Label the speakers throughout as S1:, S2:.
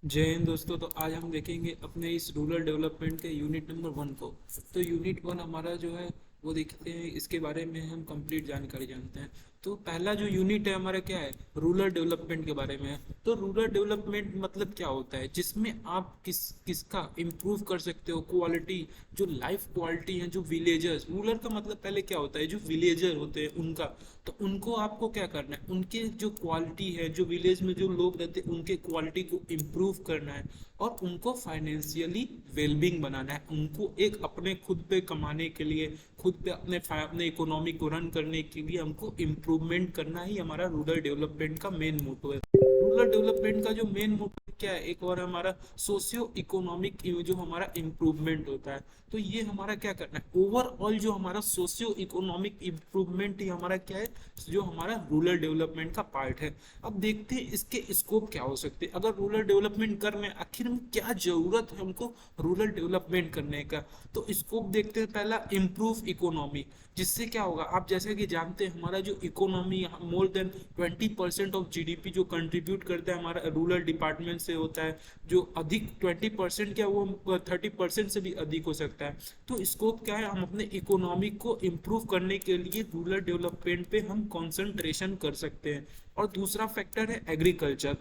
S1: जय हिंद दोस्तों। तो आज हम देखेंगे अपने इस रूरल डेवलपमेंट के यूनिट नंबर 1 को। तो यूनिट 1 हमारा जो है वो देखते हैं, इसके बारे में हम कंप्लीट जानकारी जानते हैं। तो पहला जो यूनिट है हमारा क्या है, रूरल डेवलपमेंट के बारे में है। तो रूरल डेवलपमेंट मतलब क्या होता है, जिसमें आप किसका इम्प्रूव कर सकते हो क्वालिटी, जो लाइफ क्वालिटी है, जो विलेजर्स, रूरल का मतलब पहले क्या होता है, जो विलेजर होते हैं उनका। तो उनको आपको क्या करना है, उनके जो क्वालिटी है, जो विलेज में जो लोग रहते हैं उनके क्वालिटी को इम्प्रूव करना है और उनको फाइनेंशियली वेलबींग बनाना है। उनको एक अपने खुद पे कमाने के लिए, खुद पे अपने इकोनॉमी को रन करने के लिए हमको इम्प्रूवमेंट करना ही हमारा रूरल डेवलपमेंट का मेन मोटो है। रूरल डेवलपमेंट का जो मेन मोटिव क्या है, एक और हमारा सोशियो इकोनॉमिक जो हमारा इम्प्रूवमेंट होता है। तो ये हमारा क्या करना है, ओवरऑल जो हमारा सोशियो इकोनॉमिक इम्प्रूवमेंट ही हमारा क्या है, जो हमारा रूरल डेवलपमेंट का पार्ट है। अब देखते हैं इसके स्कोप क्या हो सकते हैं। अगर रूरल डेवलपमेंट करने आखिर में क्या जरूरत है हमको रूरल डेवलपमेंट करने का, तो स्कोप देखते हैं। पहला, इम्प्रूव इकोनॉमी। जिससे क्या होगा, आप जैसे कि जानते हैं हमारा जो economy more than 20% of GDP जो कंट्रीब्यूट करता है हमारा रूरल डिपार्टमेंट से होता है। जो अधिक 20% क्या, वो 30% से भी अधिक हो सकता है। तो स्कोप क्या है, हम अपने इकोनॉमी को इम्प्रूव करने के लिए रूरल डेवलपमेंट पे हम कंसंट्रेशन कर सकते हैं। और दूसरा फैक्टर है एग्रीकल्चर।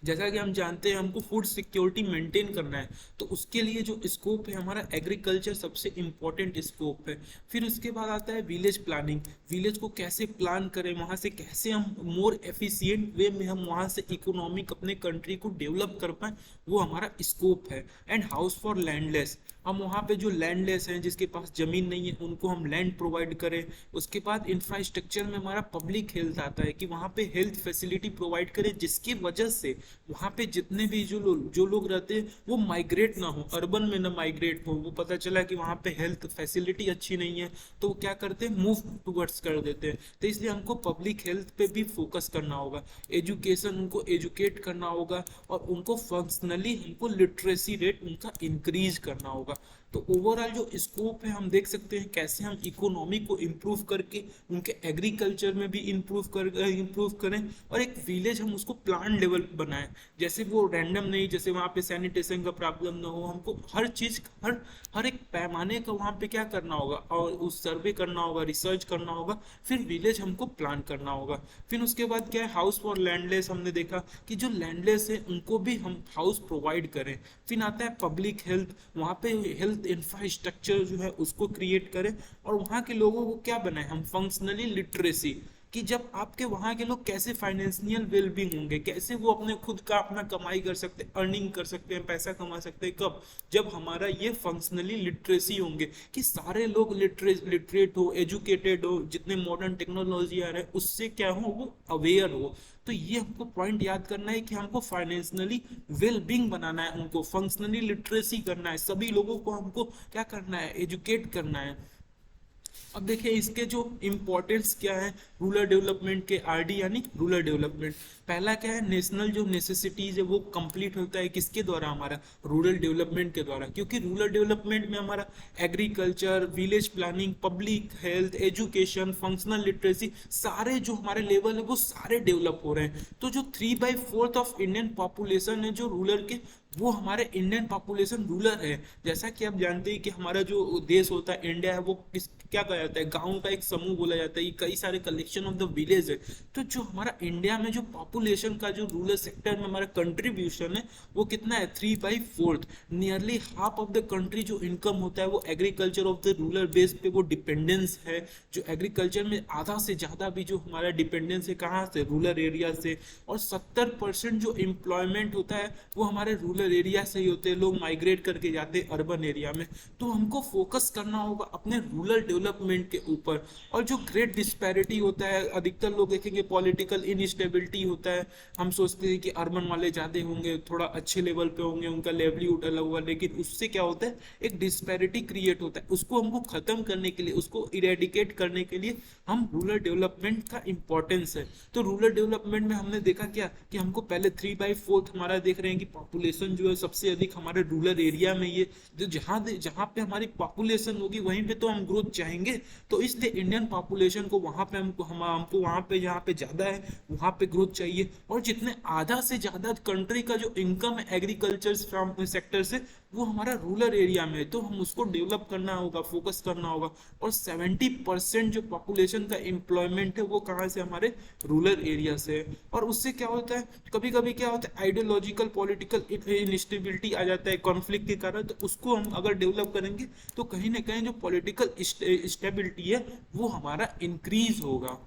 S1: जैसा कि हम जानते हैं हमको फूड सिक्योरिटी मेंटेन करना है, तो उसके लिए जो स्कोप है हमारा एग्रीकल्चर सबसे इम्पोर्टेंट स्कोप है। फिर उसके बाद आता है विलेज प्लानिंग। विलेज को कैसे प्लान करें, वहाँ से कैसे हम मोर एफिशिएंट वे में हम वहाँ से इकोनॉमिक अपने कंट्री को डेवलप कर पाए, वो हमारा स्कोप है। एंड हाउस फॉर लैंडलेस, हम वहाँ पे जो लैंडलेस हैं, जिसके पास जमीन नहीं है, उनको हम लैंड प्रोवाइड करें। उसके बाद इंफ्रास्ट्रक्चर में हमारा पब्लिक हेल्थ आता है कि वहाँ पे हेल्थ फैसिलिटी प्रोवाइड करें, जिसकी वजह से वहाँ पे जितने भी जो लोग रहते हैं वो माइग्रेट ना हो, अर्बन में ना माइग्रेट हो। वो पता चला कि वहाँ पे हेल्थ फैसिलिटी अच्छी नहीं है, तो वो क्या करते हैं, मूव टूवर्ड्स कर देते हैं। तो इसलिए हमको पब्लिक हेल्थ पे भी फोकस करना होगा। एजुकेशन, उनको एजुकेट करना होगा और उनको फंक्शनली हमको लिटरेसी रेट उनका इंक्रीज करना होगा। तो ओवरऑल जो स्कोप है, हम देख सकते हैं कैसे हम इकोनॉमी को इम्प्रूव करके उनके एग्रीकल्चर में भी इम्प्रूव करें, और एक विलेज हम उसको प्लान लेवल बनाएं। जैसे वो रैंडम नहीं, जैसे वहाँ पे सैनिटेशन का प्रॉब्लम ना हो, हमको हर चीज हर हर एक पैमाने का वहाँ पे क्या करना होगा, और उस सर्वे करना होगा, रिसर्च करना होगा, फिर विलेज हमको प्लान करना होगा। फिर उसके बाद क्या है, हाउस फॉर लैंडलेस। हमने देखा कि जो लैंडलेस है उनको भी हम हाउस प्रोवाइड करें। फिर आता है पब्लिक हेल्थ, वहाँ पे हेल्थ इंफ्रास्ट्रक्चर जो है उसको क्रिएट करें, और वहाँ के लोगों को क्या बनाए, हम फंक्शनली लिटरेसी, कि जब आपके वहाँ के लोग कैसे फाइनेंशियल वेलबींग होंगे, कैसे वो अपने खुद का अपना कमाई कर सकते हैं, अर्निंग कर सकते हैं, पैसा कमा सकते हैं, कब, जब हमारा ये फंक्शनली लिटरेसी होंगे, कि सारे लोग लिटरेट हो, एजुकेटेड हो, जितने मॉडर्न टेक्नोलॉजी आ रहे हैं उससे क्या हो, वो अवेयर हो। तो ये हमको पॉइंट याद करना है कि हमको फाइनेंशियली वेलबींग बनाना है, उनको फंक्शनली लिटरेसी करना है, सभी लोगों को हमको क्या करना है, एजुकेट करना है। अब देखिए इसके जो इम्पोर्टेंस क्या है रूरल डेवलपमेंट के, आरडी यानी रूरल डेवलपमेंट। पहला क्या है, नेशनल जो नेसेसिटीज है वो कंप्लीट होता है किसके द्वारा, हमारा रूरल डेवलपमेंट के द्वारा। क्योंकि रूरल डेवलपमेंट में हमारा agriculture, village planning, public health, education, functional literacy, सारे जो हमारे लेवल है वो सारे डेवलप हो रहे हैं। तो जो 3/4 ऑफ इंडियन पॉपुलेशन है जो रूरल के, वो हमारे इंडियन पॉपुलेशन रूरल है। जैसा कि आप जानते हैं कि हमारा जो देश होता है इंडिया है, वो क्या कहा जाता है, गांव का एक समूह बोला जाता है, ये कई सारे कलेक्शन ऑफ द विलेज है। तो जो हमारा इंडिया में जो पॉपुलेशन का जो रूरल सेक्टर में हमारा कंट्रीब्यूशन है वो कितना है, 3/4। Nearly half of the country जो इनकम होता है वो agriculture of the rural base पे वो डिपेंडेंस है। जो एग्रीकल्चर में आधा से ज्यादा भी जो हमारा डिपेंडेंस है कहाँ से, रूरल एरिया से। और 70% जो एम्प्लॉयमेंट होता है वो हमारे रूरल एरिया से ही होते हैं, लोग माइग्रेट करके जाते हैं अर्बन एरिया में। तो हमको फोकस करना होगा अपने रूरल डेवलपमेंट के ऊपर। और जो ग्रेट डिस्पैरिटी होता है, अधिकतर लोग देखेंगे पॉलिटिकल इनस्टेबिलिटी होता है, हम सोचते हैं कि अर्बन वाले ज़्यादा होंगे, थोड़ा अच्छे लेवल पे होंगे, उनका लेवलीहुड अलग हुआ, लेकिन उससे क्या होता है, एक डिस्पैरिटी क्रिएट होता है। उसको हमको खत्म करने के लिए, उसको इरेडिकेट करने के लिए हम रूरल डेवलपमेंट का इंपॉर्टेंस है। तो रूरल डेवलपमेंट में हमने देखा क्या, कि हमको पहले 3/4 हमारा देख रहे हैं कि पॉपुलेशन जो है सबसे अधिक हमारे रूरल एरिया में, ये जो जहाँ जहाँ पे हमारी पॉपुलेशन होगी वहीं पे तो हम ग्रोथ चाहेंगे रहेंगे, तो इसलिए इंडियन पॉपुलेशन को वहां पे हमको वहां पे जहाँ पे ज्यादा है वहां पे ग्रोथ चाहिए। और जितने आधा से ज्यादा कंट्री का जो इनकम है एग्रीकल्चर सेक्टर से, वो हमारा रूरल एरिया में है, तो हम उसको डेवलप करना होगा, फोकस करना होगा। और 70% जो पॉपुलेशन का एम्प्लॉयमेंट है वो कहाँ से, हमारे रूरल एरिया से है। और उससे क्या होता है, कभी कभी क्या होता है, आइडियोलॉजिकल पॉलिटिकल इनस्टेबिलिटी आ जाता है कॉन्फ्लिक्ट के कारण, तो उसको हम अगर डेवलप करेंगे तो कहीं ना कहीं जो पॉलिटिकल स्टेबिलिटी है वो हमारा इंक्रीज होगा।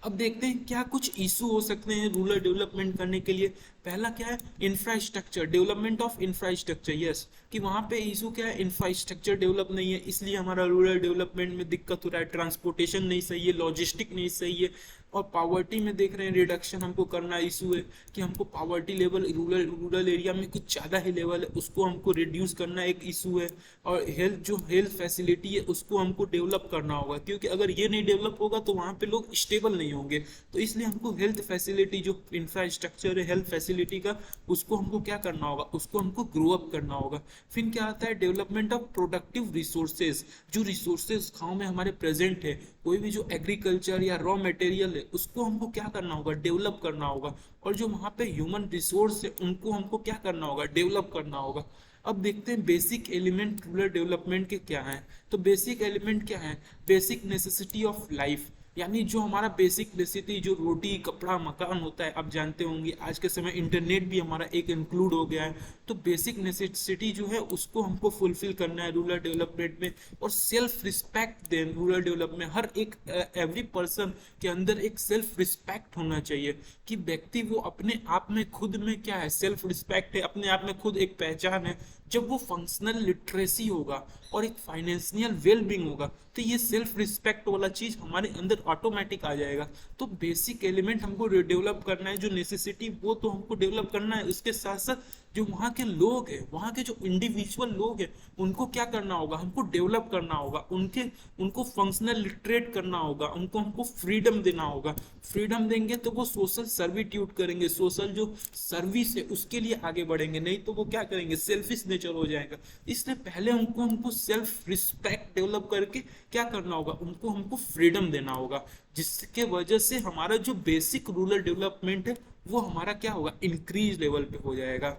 S1: अब देखते हैं क्या कुछ इशू हो सकते हैं रूरल डेवलपमेंट करने के लिए। पहला क्या है, infrastructure, development of infrastructure. Yes, कि वहां पे इशू क्या है, इंफ्रास्ट्रक्चर डेवलप नहीं है, इसलिए हमारा रूरल डेवलपमेंट में दिक्कत हो रहा है। ट्रांसपोर्टेशन नहीं सही है, लॉजिस्टिक नहीं सही है। और पावर्टी में देख रहे हैं रिडक्शन हमको करना इशू है, कि हमको poverty level rural rural area में कुछ ज़्यादा ही लेवल है, उसको हमको रिड्यूस करना एक इशू है। और हेल्थ फैसिलिटी है उसको हमको डेवलप करना होगा, क्योंकि अगर ये नहीं डेवलप होगा तो वहाँ पे लोग स्टेबल नहीं होंगे। तो इसलिए हमको हेल्थ फैसिलिटी, जो इंफ्रास्ट्रक्चर है हेल्थ फैसिलिटी का, उसको हमको क्या करना होगा, उसको हमको ग्रो अप करना होगा। फिर क्या आता है, डेवलपमेंट ऑफ प्रोडक्टिव रिसोर्सेज। जो रिसोर्सेज गाँव में हमारे प्रेजेंट है, कोई भी जो एग्रीकल्चर या रॉ मटेरियल है, उसको हमको क्या करना होगा, डेवलप करना होगा। और जो वहाँ पे ह्यूमन रिसोर्स है उनको हमको क्या करना होगा, डेवलप करना होगा। अब देखते हैं बेसिक एलिमेंट रूरल डेवलपमेंट के क्या हैं। तो बेसिक एलिमेंट क्या है, बेसिक नेसेसिटी ऑफ लाइफ, यानी जो हमारा बेसिक नेसेसिटी, जो रोटी कपड़ा मकान होता है, आप जानते होंगे आज के समय इंटरनेट भी हमारा एक इंक्लूड हो गया है। तो बेसिक नेसेसिटी जो है उसको हमको फुलफिल करना है रूरल डेवलपमेंट में। और self respect then rural development, हर एक एवरी पर्सन के अंदर एक सेल्फ रिस्पेक्ट होना चाहिए, कि व्यक्ति वो अपने आप में खुद में क्या है, सेल्फ रिस्पेक्ट है, अपने आप में खुद एक पहचान है। जब वो फंक्शनल लिटरेसी होगा और एक फाइनेंशियल वेलबींग होगा, तो ये सेल्फ रिस्पेक्ट वाला चीज हमारे अंदर ऑटोमेटिक आ जाएगा। तो बेसिक एलिमेंट हमको डेवलप करना है, जो नेसेसिटी वो तो हमको डेवलप करना है, उसके साथ साथ जो वहाँ के लोग हैं, वहाँ के जो इंडिविजुअल लोग हैं, उनको क्या करना होगा, हमको डेवलप करना होगा, उनको फंक्शनल लिटरेट करना होगा, उनको हमको फ्रीडम देना होगा। फ्रीडम देंगे तो वो सोशल सर्विट्यूड करेंगे, सोशल जो सर्विस है उसके लिए आगे बढ़ेंगे, नहीं तो वो क्या करेंगे, सेल्फिश नेचर हो जाएगा। इसलिए पहले हमको सेल्फ रिस्पेक्ट डेवलप करके क्या करना होगा, उनको हमको फ्रीडम देना होगा, जिसके वजह से हमारा जो बेसिक रूरल डेवलपमेंट है वो हमारा क्या होगा, इंक्रीज लेवल पे हो जाएगा।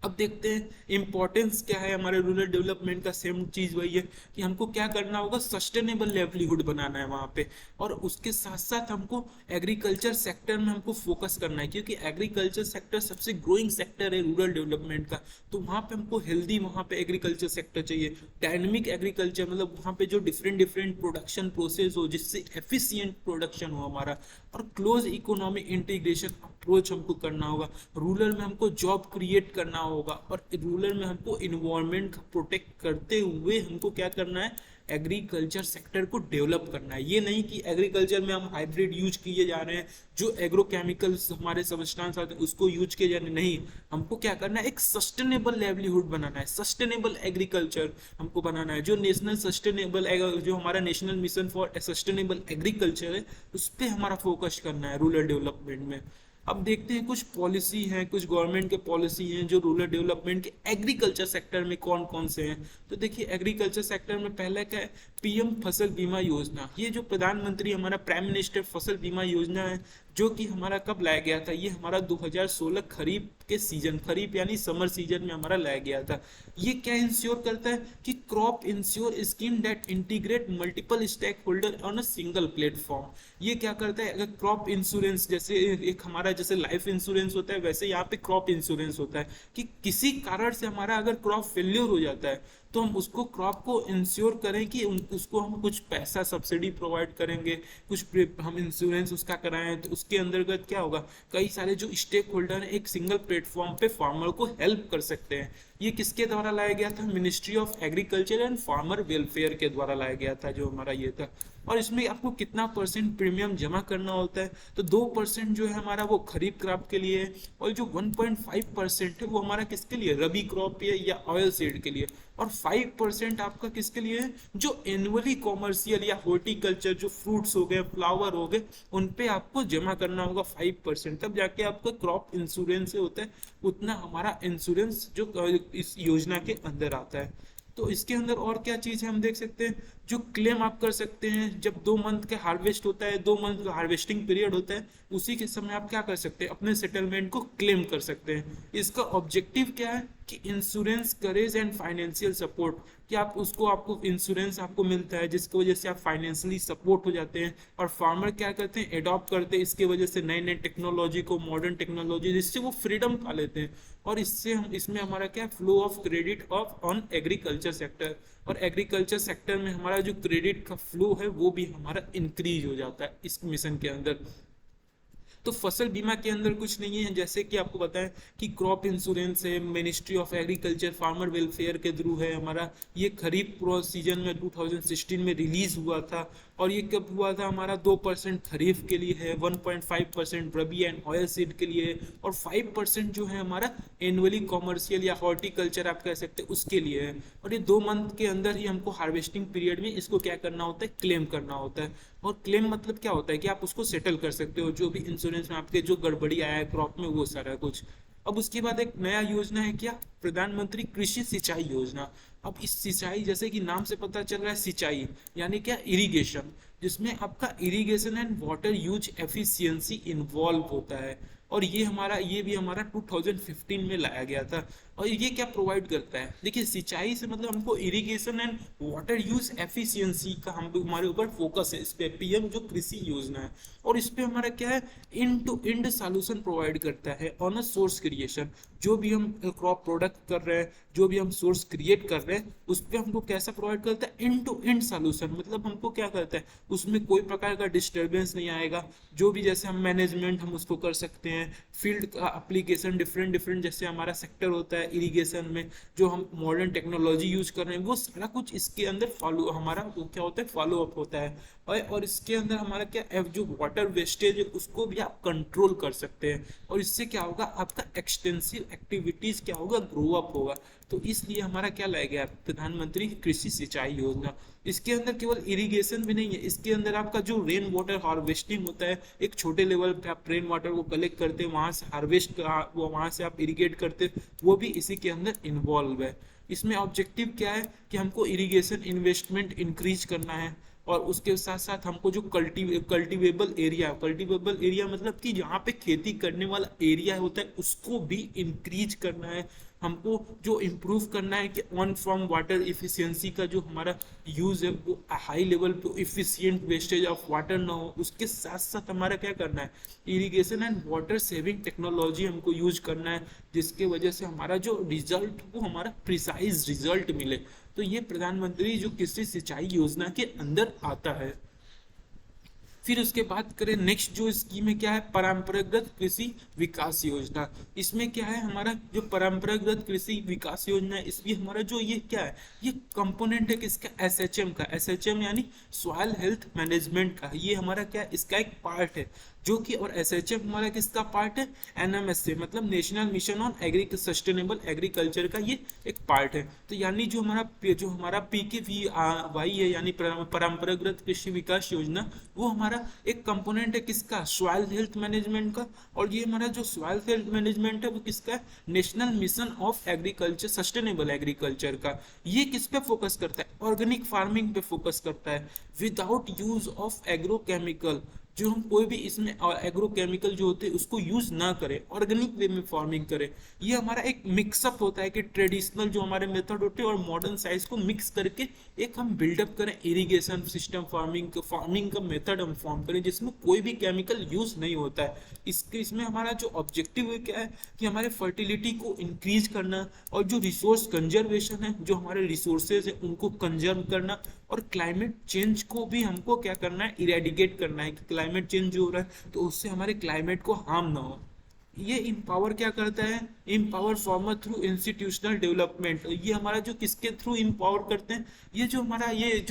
S1: अब देखते हैं इंपॉर्टेंस क्या है हमारे रूरल डेवलपमेंट का। सेम चीज वही है कि हमको क्या करना होगा, सस्टेनेबल लेवलीहुड बनाना है वहाँ पे। और उसके साथ साथ हमको एग्रीकल्चर सेक्टर में हमको फोकस करना है, क्योंकि एग्रीकल्चर सेक्टर सबसे ग्रोइंग सेक्टर है रूरल डेवलपमेंट का। तो वहाँ पे हमको हेल्दी वहाँ पे एग्रीकल्चर सेक्टर चाहिए, डायनेमिक एग्रीकल्चर, मतलब वहाँ पे जो डिफरेंट डिफरेंट प्रोडक्शन प्रोसेस हो, जिससे एफिशिएंट प्रोडक्शन हो हमारा। और क्लोज इकोनॉमिक इंटीग्रेशन अप्रोच हमको करना होगा। रूरल में हमको जॉब क्रिएट करना होगा, और रूरल में हमको इन्वायरमेंट प्रोटेक्ट करते हुए हमको क्या करना है, एग्रीकल्चर सेक्टर को डेवलप करना है। ये नहीं कि एग्रीकल्चर में हम हाइब्रिड यूज किए जा रहे हैं, जो एग्रोकेमिकल्स हमारे सब्सटेंस आते हैं उसको यूज किए जा रहे हैं, नहीं। हमको क्या करना है, एक सस्टेनेबल लेवलीहुड बनाना है, सस्टेनेबल एग्रीकल्चर हमको बनाना है। जो नेशनल सस्टेनेबल, जो हमारा national mission for sustainable agriculture है, उस पर हमारा फोकस करना है रूरल डेवलपमेंट में। अब देखते हैं कुछ पॉलिसी हैं, कुछ गवर्नमेंट के पॉलिसी हैं जो रूरल डेवलपमेंट के एग्रीकल्चर सेक्टर में कौन कौन से हैं। तो देखिए एग्रीकल्चर सेक्टर में पहला क्या है, पीएम फसल बीमा योजना। ये जो प्रधानमंत्री हमारा प्राइम मिनिस्टर फसल बीमा योजना है, जो कि हमारा कब लाया गया था, ये हमारा 2016 खरीफ के सीजन, खरीफ यानी समर सीजन में हमारा लाया गया था। ये क्या इंश्योर करता है कि crop insure scheme that integrate multiple stakeholder on a single platform. ये क्या करता है, अगर क्रॉप इंश्योरेंस जैसे एक हमारा जैसे लाइफ इंश्योरेंस होता है, वैसे यहाँ पे क्रॉप इंश्योरेंस होता है, कि किसी कारण से हमारा अगर क्रॉप फेल्योर हो जाता है तो हम उसको क्रॉप को इंश्योर करें, कि उसको हम कुछ पैसा सब्सिडी प्रोवाइड करेंगे, कुछ हम इंश्योरेंस उसका कराएं। तो उसके अंतर्गत क्या होगा, कई सारे जो स्टेक होल्डर हैं एक सिंगल प्लेटफॉर्म पे फार्मर को हेल्प कर सकते हैं। ये किसके द्वारा लाया गया था, ministry of agriculture and farmer welfare के द्वारा लाया गया था जो हमारा ये था। और इसमें आपको कितना परसेंट प्रीमियम जमा करना होता है, तो 2% जो है हमारा वो खरीफ क्रॉप के लिए है, और जो 1.5% है वो हमारा किसके लिए, रबी क्रॉप या ऑयल सीड के लिए। और 5% आपका किसके लिए है, जो एनुअली कॉमर्शियल या हॉर्टिकल्चर, जो फ्रूट्स हो गए फ्लावर हो गए, उन पे आपको जमा करना होगा 5%, तब जाके आपका क्रॉप इंश्योरेंस होता है, उतना हमारा इंश्योरेंस जो इस योजना के अंदर आता है। तो इसके अंदर और क्या चीज़ है हम देख सकते हैं, जो क्लेम आप कर सकते हैं जब 2 मंथ का हार्वेस्ट होता है, 2 मंथ का हार्वेस्टिंग पीरियड होता है, उसी के समय आप क्या कर सकते हैं, अपने सेटलमेंट को क्लेम कर सकते हैं। इसका ऑब्जेक्टिव क्या है कि insurance courage and financial support, कि आप उसको, आपको इंश्योरेंस आपको मिलता है जिसकी वजह से आप फाइनेंशियली सपोर्ट हो जाते हैं, और फार्मर क्या करते हैं, एडॉप्ट करते हैं इसके वजह से नए नए टेक्नोलॉजी को, मॉडर्न टेक्नोलॉजी, जिससे वो फ्रीडम पा लेते हैं। और इससे हम, इसमें हमारा क्या, flow of credit of on agriculture sector, और एग्रीकल्चर सेक्टर में हमारा जो क्रेडिट का फ्लो है वो भी हमारा इंक्रीज हो जाता है इस मिशन के अंदर। तो फसल बीमा के अंदर कुछ नहीं है, जैसे कि आपको बताएं कि क्रॉप इंश्योरेंस है, ministry of agriculture farmer welfare के थ्रू है हमारा। ये खरीफ प्रो सीजन में 2016 में रिलीज हुआ था, और ये कब हुआ था हमारा, 2% खरीफ के लिए है, 1.5% रबी एंड ऑयल सीड के लिए है, और 5% जो है हमारा एनुअली कॉमर्शियल या हॉर्टिकल्चर आप कह सकते हैं उसके लिए है। और ये 2 मंथ के अंदर ही हमको हार्वेस्टिंग पीरियड में इसको क्या करना होता है, क्लेम करना होता है। और क्लेम मतलब क्या होता है कि आप उसको सेटल कर सकते हो, जो भी इंश्योरेंस में आपके जो गड़बड़ी आया है क्रॉप में, वो सारा कुछ। अब उसके बाद एक नया योजना है क्या, प्रधानमंत्री कृषि सिंचाई योजना। अब इस सिंचाई, जैसे कि नाम से पता चल रहा है सिंचाई यानी क्या, इरिगेशन, जिसमें आपका irrigation and water use efficiency involve होता है। और ये हमारा, ये भी हमारा 2015 में लाया गया था। और ये क्या प्रोवाइड करता है, देखिए सिंचाई से मतलब हमको irrigation and water use efficiency का हम हमारे ऊपर फोकस है, इस पे पीएम जो कृषि योजना है। और इस पे हमारा क्या है, end to end solution provide करता है ऑन अ सोर्स क्रिएशन। जो भी हम क्रॉप प्रोडक्ट कर रहे हैं, जो भी हम सोर्स क्रिएट कर रहे हैं, उस पर हमको कैसा प्रोवाइड करता है, एंड टू एंड सॉल्यूशन। मतलब हमको क्या करता है, उसमें कोई प्रकार का डिस्टर्बेंस नहीं आएगा, जो भी जैसे हम मैनेजमेंट हम उसको कर सकते हैं, फील्ड का एप्लीकेशन डिफरेंट डिफरेंट, जैसे हमारा सेक्टर होता है इरिगेशन में, जो हम मॉडर्न टेक्नोलॉजी यूज कर रहे हैं, वो सारा कुछ इसके अंदर फॉलो, हमारा वो क्या होता है, फॉलो अप होता है। और इसके अंदर हमारा क्या, जो वाटर वेस्टेज है उसको भी आप कंट्रोल कर सकते हैं। और इससे क्या होगा, आपका एक्सटेंसिव एक्टिविटीज क्या होगा, ग्रो अप होगा। तो इसलिए हमारा क्या लाया गया, प्रधानमंत्री कृषि सिंचाई योजना। इसके अंदर केवल इरिगेशन भी नहीं है, इसके अंदर आपका जो रेन वाटर हार्वेस्टिंग होता है, एक छोटे लेवल पे आप रेन वाटर को कलेक्ट करते हैं, वहां से हार्वेस्ट, वो वहां से आप इरिगेट करते हैं, वो भी इसी के अंदर इन्वॉल्व है। इसमें ऑब्जेक्टिव क्या है कि हमको इरिगेशन इन्वेस्टमेंट इंक्रीज करना है, और उसके साथ साथ हमको जो कल्टीवेबल एरिया मतलब कि जहाँ पे खेती करने वाला एरिया होता है उसको भी इंक्रीज करना है। हमको जो इम्प्रूव करना है कि ऑन फ्रॉम वाटर इफिशियंसी का जो हमारा यूज है वो हाई लेवल पे, इफिशियंट वेस्टेज ऑफ वाटर ना हो। उसके साथ साथ हमारा क्या करना है, irrigation and water saving technology हमको यूज करना है, जिसके वजह से हमारा जो रिजल्ट वो हमारा प्रिसाइज रिजल्ट मिले। तो ये प्रधानमंत्री जो कृषि सिंचाई योजना के अंदर आता है। फिर उसके बाद करें नेक्स्ट जो स्कीम है क्या है, परंपरागत कृषि विकास योजना। इसमें क्या है, हमारा जो परंपरागत कृषि विकास योजना है, इसमें हमारा जो ये क्या है, ये कंपोनेंट है किसका, एसएचएम का। एसएचएम यानी सॉइल हेल्थ मैनेजमेंट का, ये हमारा क्या है, इसका एक पार्ट है जो कि, और एसएचएम हमारा किसका पार्ट है, एनएमएसए मतलब national mission on sustainable agriculture का ये एक पार्ट है। तो यानी जो हमारा पीकेवीवाई है, यानी परंपरागत कृषि विकास योजना, वो हमारा एक कंपोनेंट है किसका, सॉइल हेल्थ मैनेजमेंट का। और ये हमारा जो सॉइल हेल्थ मैनेजमेंट है वो किसका है, national mission of agriculture sustainable agriculture का। ये किस पे फोकस करता है, ऑर्गेनिक फार्मिंग पे फोकस करता है, विदाउट यूज ऑफ एग्रोकेमिकल। जो हम कोई भी इसमें एग्रोकेमिकल जो होते हैं उसको यूज ना करें, ऑर्गेनिक वे में फार्मिंग करें। ये हमारा एक मिक्सअप होता है कि ट्रेडिशनल जो हमारे मेथड होते हैं और मॉडर्न साइंस को मिक्स करके एक हम बिल्डअप करें इरिगेशन सिस्टम, फार्मिंग का मेथड हम फॉर्म करें जिसमें कोई भी केमिकल यूज नहीं होता है। इसमें हमारा जो ऑब्जेक्टिव है क्या है कि हमारे फर्टिलिटी को इंक्रीज करना, और जो रिसोर्स कंजर्वेशन है, जो हमारे रिसोर्सेज है उनको कंजर्व करना, और क्लाइमेट चेंज को भी हमको क्या करना है, इरेडिकेट करना है कि क्लाइमेट चेंज जो हो रहा है तो उससे हमारे क्लाइमेट को हार्म ना हो। ये इम्पावर क्या करता है, empower farmer through institutional development. ये हमारा जो किसके थ्रू इम्पावर करते हैं, ये जो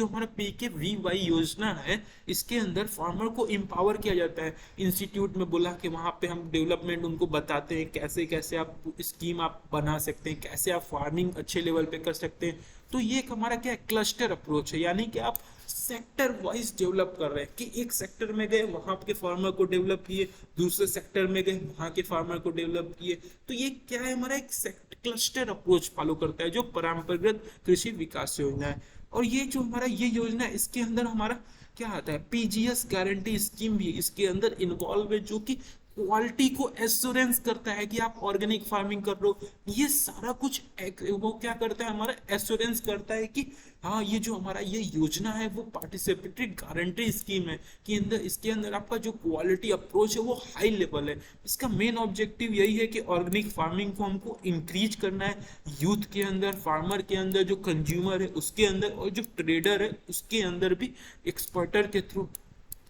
S1: हमारा पीकेवीवाई योजना है, इसके अंदर फार्मर को इम्पावर किया जाता है। इंस्टीट्यूट में बोला कि वहाँ पे हम डेवलपमेंट उनको बताते हैं कैसे कैसे आप स्कीम आप बना सकते हैं, कैसे आप फार्मिंग अच्छे लेवल पे कर सकते हैं। तो ये एक हमारा क्या है, क्लस्टर अप्रोच है, यानी कि आप सेक्टर वाइज डेवलप कर रहे हैं कि एक सेक्टर में गए वहां के फार्मर को डेवलप किए, दूसरे सेक्टर में गए वहां के फार्मर को डेवलप किए। तो ये क्या है, हमारा एक क्लस्टर अप्रोच फॉलो करता है जो परंपरागत कृषि विकास योजना है। और ये जो हमारा ये योजना है, इसके अंदर हमारा क्या आता है, पीजीएस गारंटी स्कीम भी इसके अंदर इन्वॉल्व है, जो कि क्वालिटी को एश्योरेंस करता है कि आप ऑर्गेनिक फार्मिंग कर रहे हो। ये सारा कुछ वो क्या करता है, हमारा एश्योरेंस करता है कि हाँ ये जो हमारा ये योजना है वो पार्टिसिपेटरी गारंटी स्कीम है कि अंदर इसके अंदर आपका जो क्वालिटी अप्रोच है वो हाई लेवल है। इसका मेन ऑब्जेक्टिव यही है कि ऑर्गेनिक फार्मिंग को हमको इंक्रीज करना है, यूथ के अंदर, फार्मर के अंदर, जो कंज्यूमर है उसके अंदर, और जो ट्रेडर है उसके अंदर भी एक्सपर्टर के थ्रू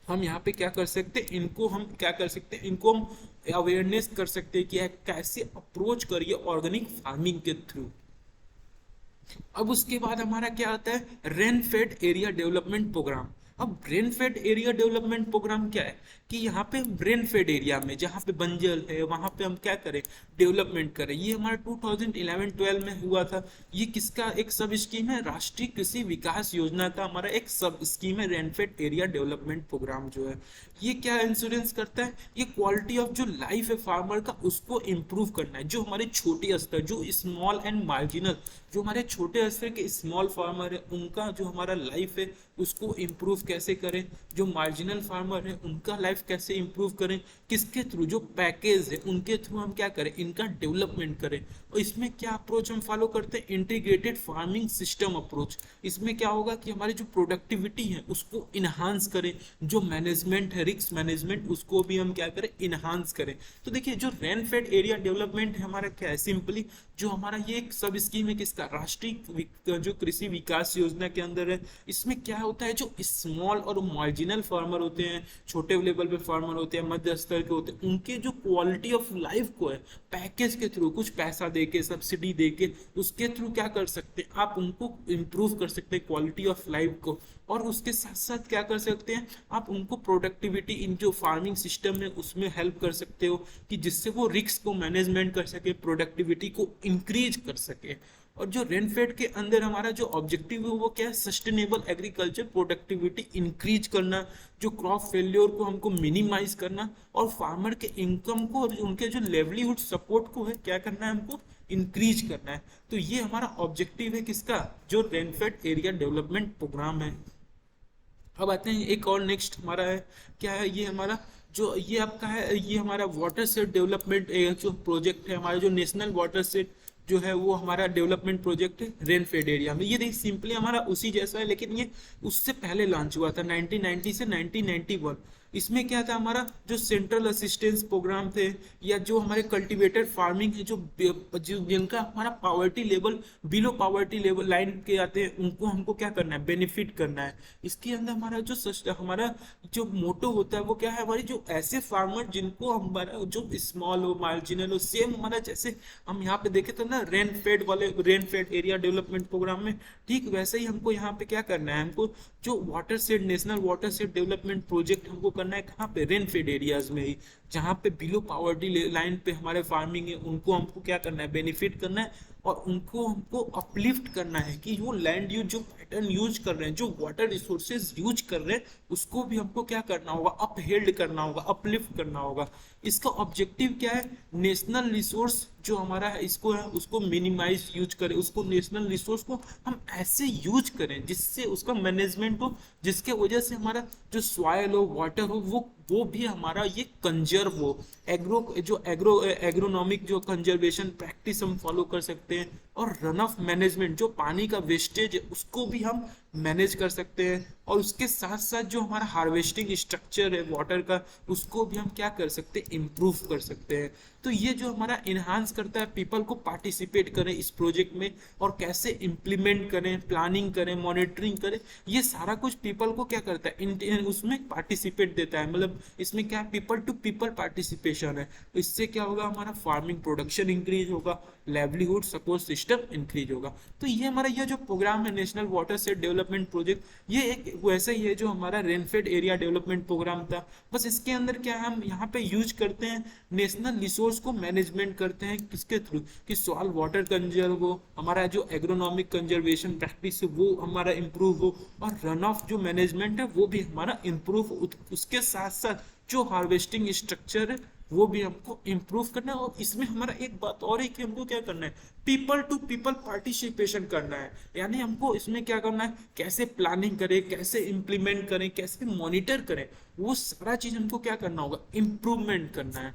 S1: हम यहाँ पे क्या कर सकते हैं, इनको हम क्या कर सकते हैं, इनको हम अवेयरनेस कर सकते हैं कि कैसे अप्रोच करिए ऑर्गेनिक फार्मिंग के थ्रू। अब उसके बाद हमारा क्या आता है, rain fed area development programme. अब rain fed area development programme क्या है कि यहाँ पे रेन फेड एरिया में जहाँ पे बंजर है वहां पे हम क्या करें, डेवलपमेंट करें। ये हमारा 2011-12 में हुआ था। ये किसका एक सब स्कीम है, राष्ट्रीय कृषि विकास योजना का हमारा एक सब स्कीम है rain fed area development programme जो है। ये क्या इंश्योरेंस करता है, ये क्वालिटी ऑफ जो लाइफ है फार्मर का उसको इम्प्रूव करना है। जो हमारे छोटे स्तर, जो स्मॉल एंड मार्जिनल, जो हमारे छोटे स्तर के स्मॉल फार्मर है उनका जो हमारा लाइफ है उसको इम्प्रूव कैसे करें, जो मार्जिनल फार्मर है उनका लाइफ कैसे इम्प्रूव करें, किसके थ्रू, जो पैकेज है उनके थ्रू हम क्या करें, इनका डेवलपमेंट करें। और इसमें क्या अप्रोच हम फॉलो करते हैं, इंटीग्रेटेड फार्मिंग सिस्टम अप्रोच। इसमें क्या होगा कि हमारी जो प्रोडक्टिविटी है उसको इन्हांस करें, जो मैनेजमेंट है, रिस्क मैनेजमेंट, उसको भी हम क्या करें, इन्हांस करें। तो देखिए जो रेन फेड एरिया डेवलपमेंट है हमारा क्या है, सिंपली जो हमारा ये एक सब स्कीम है किसका, राष्ट्रीय जो कृषि विकास योजना के अंदर है। इसमें क्या होता है, जो स्मॉल और मार्जिनल फार्मर होते हैं, छोटे लेवल पे फार्मर होते हैं, मध्य स्तर के होते हैं, उनके जो क्वालिटी ऑफ लाइफ को है पैकेज के थ्रू, कुछ पैसा देके, सब्सिडी देके, उसके थ्रू क्या कर सकते हैं, आप उनको इम्प्रूव कर सकते हैं क्वालिटी ऑफ लाइफ को। और उसके साथ साथ क्या कर सकते हैं, आप उनको प्रोडक्टिविटी इन जो फार्मिंग सिस्टम है उसमें हेल्प कर सकते हो कि जिससे वो रिस्क को मैनेजमेंट कर सके, प्रोडक्टिविटी को इंक्रीज कर सके। और जो रेनफेड के अंदर हमारा जो ऑब्जेक्टिव है वो क्या है, सस्टेनेबल एग्रीकल्चर, प्रोडक्टिविटी इंक्रीज करना, जो क्रॉप फेल्योर को हमको मिनिमाइज करना, और फार्मर के इनकम को और उनके जो लेवलीहुड सपोर्ट को है क्या करना है, हमको इंक्रीज करना है। तो ये हमारा ऑब्जेक्टिव है किसका, जो रेनफेड एरिया डेवलपमेंट प्रोग्राम है। अब आते हैं एक और नेक्स्ट हमारा है, क्या है ये हमारा जो ये आपका है, ये हमारा वाटर सेट डेवलपमेंट जो प्रोजेक्ट है, हमारा जो नेशनल वाटर सेट जो है वो हमारा डेवलपमेंट प्रोजेक्ट है रेन फेड एरिया में। ये देखिए सिंपली हमारा उसी जैसा है, लेकिन ये उससे पहले लॉन्च हुआ था 1990 से 1991। इसमें क्या था, हमारा जो सेंट्रल असिस्टेंस प्रोग्राम थे, या जो हमारे कल्टीवेटेड फार्मिंग है, जो जिनका हमारा poverty level below poverty level line के आते हैं, उनको हमको क्या करना है, बेनिफिट करना है। इसके अंदर हमारा जो मोटो होता है वो क्या है, हमारी जो ऐसे फार्मर जिनको हमारा जो स्मॉल हो, मार्जिनल हो, सेम हमारा जैसे हम यहाँ पे देखे तो ना rain fed area development programme में, ठीक वैसे ही हमको यहाँ पे क्या करना है, हमको जो water set national water set development project हमको करना है कहाँ पे, रेन फेड एरियाज में ही, जहाँ पे बिलो पावर्टी लाइन पे हमारे फार्मिंग है उनको हमको क्या करना है, बेनिफिट करना है, और उनको हमको अपलिफ्ट करना है कि वो लैंड यूज जो पैटर्न यूज कर रहे हैं, जो वाटर रिसोर्सेज यूज कर रहे हैं, उसको भी हमको क्या करना होगा, अपहेल्ड करना होगा, अपलिफ्ट करना होगा। इसका ऑब्जेक्टिव क्या है, नेशनल रिसोर्स जो हमारा है इसको है उसको मिनिमाइज यूज करें, उसको नेशनल रिसोर्स को हम ऐसे यूज करें जिससे उसका मैनेजमेंट हो, जिसके वजह से हमारा जो सॉइल हो, वाटर हो, वो भी हमारा ये कंजर्व हो। एग्रोनॉमिक जो कंजर्वेशन प्रैक्टिस हम फॉलो कर सकते हैं, और रन ऑफ मैनेजमेंट, जो पानी का वेस्टेज है उसको भी हम मैनेज कर सकते हैं, और उसके साथ साथ जो हमारा हार्वेस्टिंग स्ट्रक्चर है वाटर का उसको भी हम क्या कर सकते हैं, इम्प्रूव कर सकते हैं। तो ये जो हमारा इन्हांस करता है पीपल को पार्टिसिपेट करें इस प्रोजेक्ट में, और कैसे इम्प्लीमेंट करें, प्लानिंग करें, मॉनिटरिंग करें, ये सारा कुछ पीपल को क्या करता है, उसमें पार्टिसिपेट देता है। मतलब इसमें क्या पीपल टू पीपल पार्टिसिपेशन है। इससे क्या होगा, हमारा फार्मिंग प्रोडक्शन इंक्रीज होगा, लाइवलीहुड सपोर्ट सिस्टम इंक्रीज होगा। तो ये हमारा यह जो प्रोग्राम है national water set development project, ये एक वैसा ही है जो हमारा रेनफेड एरिया डेवलपमेंट प्रोग्राम था। बस इसके अंदर क्या है, हम यहाँ पे यूज करते हैं नेशनल रिसोर्स को मैनेजमेंट करते हैं किसके थ्रू, कि सॉइल वाटर कंजर्व हो, हमारा जो एग्रोनॉमिक कंजर्वेशन प्रैक्टिस है वो हमारा इम्प्रूव हो, और रन ऑफ जो मैनेजमेंट है वो भी हमारा इम्प्रूव हो। उसके साथ साथ जो हार्वेस्टिंग स्ट्रक्चर है वो भी हमको इम्प्रूव करना है। और इसमें हमारा एक बात और है कि हमको क्या करना है, पीपल टू पीपल पार्टिसिपेशन करना है। यानी हमको इसमें क्या करना है, कैसे प्लानिंग करें, कैसे इम्प्लीमेंट करें, कैसे मॉनिटर करें, वो सारा चीज हमको क्या करना होगा, इम्प्रूवमेंट करना है।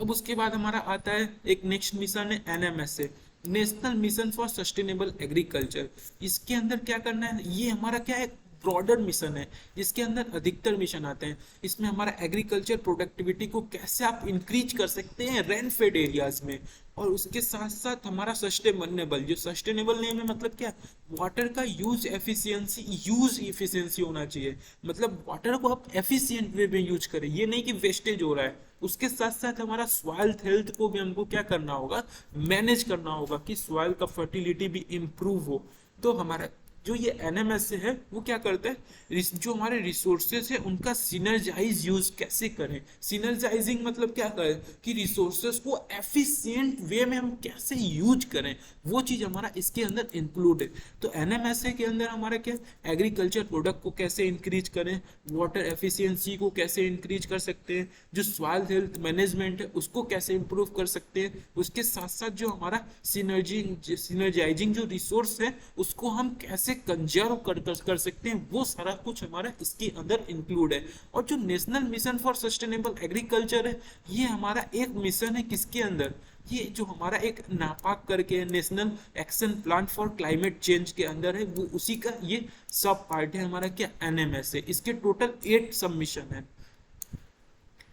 S1: अब उसके बाद हमारा आता है एक नेक्स्ट मिशन है NMSA, national mission for sustainable agriculture. इसके अंदर क्या करना है, ये हमारा क्या है, ब्रॉडर मिशन है जिसके अंदर अधिकतर मिशन आते हैं। इसमें हमारा एग्रीकल्चर प्रोडक्टिविटी को कैसे आप इंक्रीज कर सकते हैं रेन फेड एरियाज में, और उसके साथ साथ हमारा सस्टेनेबल, जो सस्टेनेबल नेम है मतलब क्या, वाटर का यूज इफिशियंसी होना चाहिए। मतलब वाटर को आप एफिशिएंट वे में यूज करें, ये नहीं कि वेस्टेज हो रहा है। उसके साथ साथ हमारा सॉइल हेल्थ को भी हमको क्या करना होगा, मैनेज करना होगा कि सॉइल का फर्टिलिटी भी इम्प्रूव हो। तो हमारा जो ये NMSA है वो क्या करता है, जो हमारे रिसोर्सेज है उनका सिनर्जाइज यूज कैसे करें। सिनर्जाइजिंग मतलब क्या करें कि रिसोर्सेज को एफिशिएंट वे में हम कैसे यूज करें, वो चीज हमारा इसके अंदर इंक्लूड है। तो NMSA के अंदर हमारा क्या, एग्रीकल्चर प्रोडक्ट को कैसे इंक्रीज करें, वाटर एफिशिएंसी को कैसे इंक्रीज कर सकते हैं, जो सॉइल हेल्थ मैनेजमेंट है उसको कैसे इंप्रूव कर सकते हैं, उसके साथ साथ जो हमारा सिनर्जाइजिंग जो रिसोर्स है उसको हम कैसे कंजर्व कर सकते हैं, वो सारा कुछ हमारा इसके अंदर इंक्लूड है। और जो national mission for sustainable agriculture है, ये हमारा एक मिशन है किसके अंदर, ये जो हमारा एक नापाक करके national action plan for climate change के अंदर है, वो उसी का ये सब पार्ट है हमारा क्या, NMSA। इसके टोटल 8 सब मिशन है।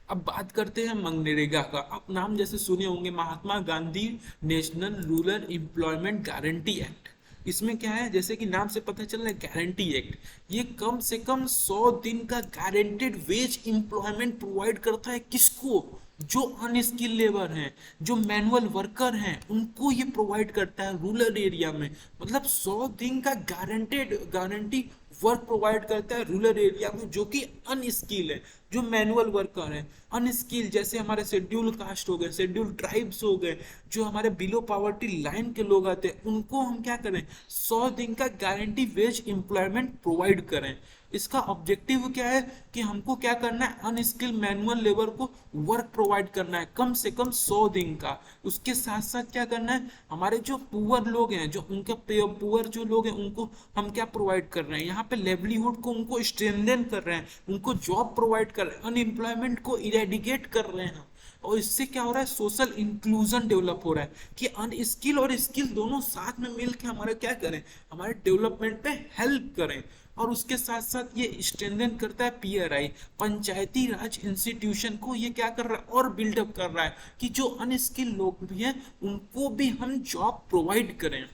S1: अब बात करते हैं मनरेगा का। आप नाम जैसे सुने होंगे, Mahatma Gandhi national rural employment guarantee act. इसमें क्या है, जैसे कि नाम से पता चल रहा है गारंटी एक्ट, ये कम से कम 100 दिन का गारंटेड वेज एम्प्लॉयमेंट प्रोवाइड करता है। किसको, जो अनस्किल लेबर हैं, जो मैनुअल वर्कर हैं, उनको ये प्रोवाइड करता है रूरल एरिया में। मतलब 100 दिन का गारंटी वर्क प्रोवाइड करता है रूरल एरिया में, जो कि अनस्किल है, जो मैनुअल वर्कर है अनस्किल, जैसे हमारे शेड्यूल कास्ट हो गए, शेड्यूल ट्राइब्स हो गए, जो हमारे बिलो पॉवर्टी लाइन के लोग आते हैं, उनको हम क्या करें, 100 दिन का गारंटी वेज एम्प्लॉयमेंट प्रोवाइड करें। इसका ऑब्जेक्टिव क्या है कि हमको क्या करना है, अनस्किल मैनुअल लेबर को वर्क प्रोवाइड करना है कम से कम 100 दिन का। उसके साथ साथ क्या करना है, हमारे जो पुअर लोग हैं, जो उनके पुअर जो लोग हैं, उनको हम क्या प्रोवाइड कर रहे हैं, यहाँ पे लेवलीहुड को उनको स्ट्रेंथन कर रहे हैं, उनको जॉब प्रोवाइड कर रहे हैं, अनएम्प्लॉयमेंट को इरेडिकेट कर रहे हैं। और इससे क्या हो रहा है, सोशल इंक्लूजन डेवलप हो रहा है कि अनस्किल और स्किल दोनों साथ में मिलकर हमारा क्या करें, हमारे डेवलपमेंट पे हेल्प करें। और उसके साथ साथ ये स्ट्रेंथन करता है PRI, पंचायती राज इंस्टीट्यूशन को ये क्या कर रहा है, और बिल्डअप कर रहा है कि जो अनस्किल लोग भी हैं उनको भी हम जॉब प्रोवाइड करें।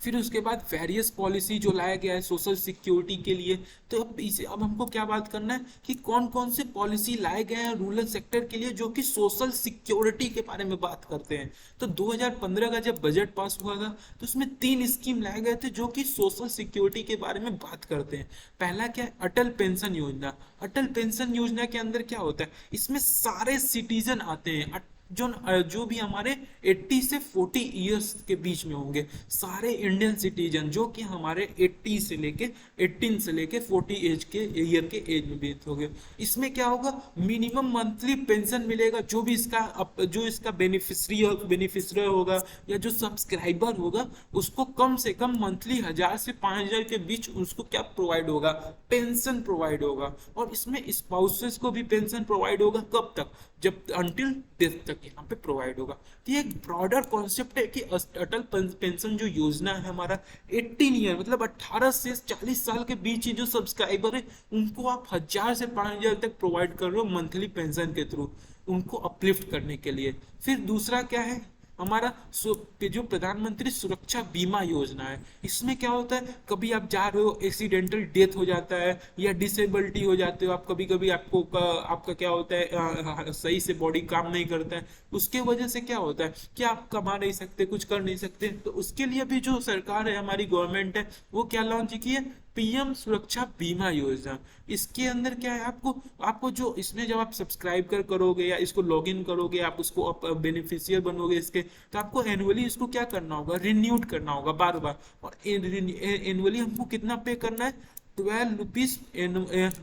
S1: फिर उसके बाद वेरियस पॉलिसी जो लाया गया है सोशल सिक्योरिटी के लिए। तो अब हमको क्या बात करना है कि कौन कौन से पॉलिसी लाए गए हैं रूरल सेक्टर के लिए जो कि सोशल सिक्योरिटी के बारे में बात करते हैं। तो 2015 का जब बजट पास हुआ था तो उसमें 3 स्कीम लाए गए थे जो कि सोशल सिक्योरिटी के बारे में बात करते हैं। पहला क्या है, अटल पेंशन योजना। अटल पेंशन योजना के अंदर क्या होता है, इसमें सारे सिटीजन आते हैं जो भी हमारे 80 से 40 इयर्स के बीच में होंगे, सारे इंडियन सिटीजन जो कि हमारे 18 से लेके 40 एज के ईयर के एज में बीत होंगे। इसमें क्या होगा, मिनिमम मंथली पेंशन मिलेगा। जो भी इसका बेनिफिशियरी होगा या जो सब्सक्राइबर होगा उसको कम से कम मंथली 1000 से 5000 के बीच उसको क्या प्रोवाइड होगा, पेंशन प्रोवाइड होगा। और इसमें स्पाउसेस को भी पेंशन प्रोवाइड होगा, कब तक, जब अंटिल डेथ तक यहाँ पे प्रोवाइड होगा। तो ये एक ब्रॉडर कॉन्सेप्ट है कि अटल पेंशन जो योजना है हमारा 18 ईयर मतलब 18 से 40 साल के बीच जो सब्सक्राइबर है उनको आप 1000 से 5000 तक प्रोवाइड कर रहे हो मंथली पेंशन के थ्रू, उनको अपलिफ्ट करने के लिए। फिर दूसरा क्या है, हमारा जो प्रधानमंत्री सुरक्षा बीमा योजना है, इसमें क्या होता है, कभी आप जा रहे हो, एक्सीडेंटल डेथ हो जाता है या डिसेबिलिटी हो जाते हो आप, कभी कभी आपको आपका क्या होता है, सही से बॉडी काम नहीं करता है, उसके वजह से क्या होता है कि आप कमा नहीं सकते, कुछ कर नहीं सकते, तो उसके लिए भी जो सरकार है, हमारी गवर्नमेंट है, वो क्या लॉन्च की है, पीएम सुरक्षा बीमा योजना। इसके अंदर क्या है, आपको आपको जो इसमें जब आप सब्सक्राइब करोगे या इसको लॉग इन करोगे, आप उसको आप बेनिफिशियर बनोगे इसके, तो आपको एनुअली इसको क्या करना होगा, रिन्यूड करना होगा बार बार। और एनुअली हमको कितना पे करना है, 12 रुपीज